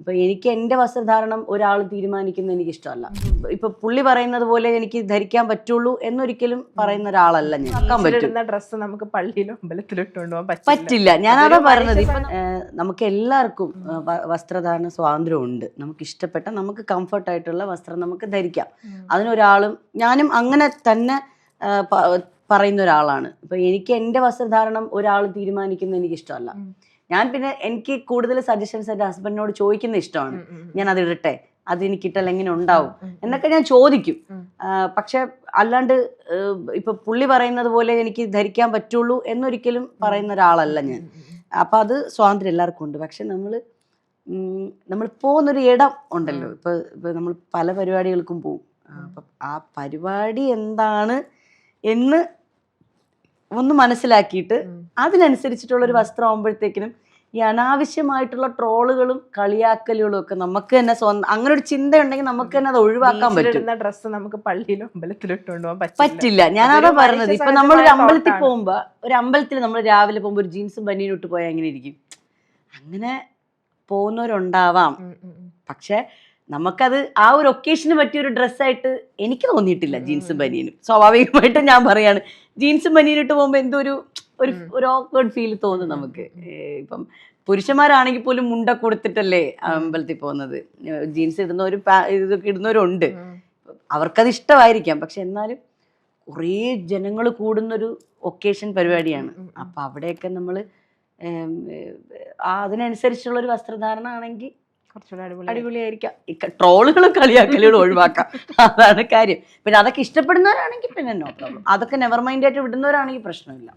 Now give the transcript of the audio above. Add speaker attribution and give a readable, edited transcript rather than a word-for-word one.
Speaker 1: ഇപ്പൊ എനിക്ക് എന്റെ വസ്ത്രധാരണം ഒരാൾ തീരുമാനിക്കുന്നത് എനിക്ക് ഇഷ്ടമല്ല. ഇപ്പൊ പുള്ളി പറയുന്നത് പോലെ എനിക്ക് ധരിക്കാൻ പറ്റുള്ളൂ എന്നൊരിക്കലും പറയുന്ന ഒരാളല്ല ഞാൻ. ആക്കാൻ പറ്റും
Speaker 2: ഡ്രസ്സ് നമുക്ക് പള്ളിയിലോ അമ്പലത്തിലോ ഇട്ടുകൊണ്ടുപോകാൻ
Speaker 1: പറ്റില്ല. ഞാനതാ പറഞ്ഞത്. ഇപ്പൊ നമുക്ക് എല്ലാവർക്കും വസ്ത്രധാരണ സ്വാതന്ത്ര്യം ഉണ്ട്. നമുക്ക് ഇഷ്ടപ്പെട്ട നമുക്ക് കംഫർട്ട് ആയിട്ടുള്ള വസ്ത്രം നമുക്ക് ധരിക്കാം. അതിനൊരാളും ഞാനും അങ്ങനെ തന്നെ പറയുന്ന ഒരാളാണ്. ഇപ്പൊ എനിക്ക് എന്റെ വസ്ത്രധാരണം ഒരാൾ തീരുമാനിക്കുന്നത് എനിക്ക് ഇഷ്ടമല്ല. ഞാൻ പിന്നെ എനിക്ക് കൂടുതൽ സജഷൻസ് എൻ്റെ ഹസ്ബൻഡിനോട് ചോദിക്കുന്ന ഇഷ്ടമാണ്. ഞാൻ അത് ഇടട്ടെ, അത് എനിക്കിട്ടല്ല എങ്ങനെ ഉണ്ടാവും എന്നൊക്കെ ഞാൻ ചോദിക്കും. പക്ഷെ അല്ലാണ്ട് ഇപ്പൊ പുള്ളി പറയുന്നത് പോലെ എനിക്ക് ധരിക്കാൻ പറ്റുള്ളൂ എന്നൊരിക്കലും പറയുന്ന ഒരാളല്ല ഞാൻ. അപ്പൊ അത് സ്വാതന്ത്ര്യം എല്ലാവർക്കും ഉണ്ട്. പക്ഷെ നമ്മൾ പോകുന്നൊരു ഇടം ഉണ്ടല്ലോ. ഇപ്പൊ നമ്മൾ പല പരിപാടികൾക്കും പോവും. അപ്പൊ ആ പരിപാടി എന്താണ് എന്ന് ഒന്ന് മനസ്സിലാക്കിയിട്ട് അതിനനുസരിച്ചിട്ടുള്ളൊരു വസ്ത്രം ആകുമ്പോഴത്തേക്കിനും ഈ അനാവശ്യമായിട്ടുള്ള ട്രോളുകളും കളിയാക്കലുകളും ഒക്കെ നമുക്ക് തന്നെ സ്വന്തം അങ്ങനെ ഒരു ചിന്ത ഉണ്ടെങ്കിൽ നമുക്ക് തന്നെ അത് ഒഴിവാക്കാൻ പറ്റും.
Speaker 2: ഡ്രസ്സ് നമുക്ക് പള്ളിയിലോ അമ്പലത്തിലോ ഇട്ടുകൊണ്ടുപോകാൻ
Speaker 1: പറ്റില്ല. ഞാനതാ പറഞ്ഞത്. ഇപ്പൊ നമ്മളൊരു അമ്പലത്തിൽ പോകുമ്പോ, ഒരു അമ്പലത്തിൽ നമ്മൾ രാവിലെ പോകുമ്പോൾ ഒരു ജീൻസും ബനിയനും ഇട്ട് പോയാൽ എങ്ങനെ ഇരിക്കും? അങ്ങനെ പോകുന്നവരുണ്ടാവാം. പക്ഷെ നമുക്കത് ആ ഒരു ഒക്കേഷന് പറ്റിയ ഒരു ഡ്രസ്സായിട്ട് എനിക്ക് തോന്നിയിട്ടില്ല ജീൻസും ബനിയനും. സ്വാഭാവികമായിട്ടും ഞാൻ പറയാണ്, ജീൻസും ബനിയനും ഇട്ട് പോകുമ്പോൾ എന്തോ ഒരു ഓക്വേർഡ് ഫീൽ തോന്നും നമുക്ക്. ഇപ്പം പുരുഷന്മാരാണെങ്കിൽ പോലും മുണ്ട കൊടുത്തിട്ടല്ലേ അമ്പലത്തിൽ പോകുന്നത്. ജീൻസ് ഇടുന്നവരും ഇതൊക്കെ ഇടുന്നവരുണ്ട്. അവർക്കത് ഇഷ്ടമായിരിക്കാം. പക്ഷെ എന്നാലും കുറേ ജനങ്ങൾ കൂടുന്നൊരു ഒക്കേഷൻ പരിപാടിയാണ്. അപ്പം അവിടെയൊക്കെ നമ്മൾ അതിനനുസരിച്ചുള്ളൊരു വസ്ത്രധാരണ ആണെങ്കിൽ കുറച്ചുകൂടെ അടിപൊളിയായിരിക്കാം. ട്രോളുകളും കളിയാക്കലുകളും ഒഴിവാക്കാം. അതാണ് കാര്യം. പിന്നെ അതൊക്കെ ഇഷ്ടപ്പെടുന്നവരാണെങ്കിൽ പിന്നെ നോ പ്രോബ്ലം. അതൊക്കെ നെവർ മൈൻഡ് ആയിട്ട് വിടുന്നവരാണെങ്കിൽ പ്രശ്നമില്ല.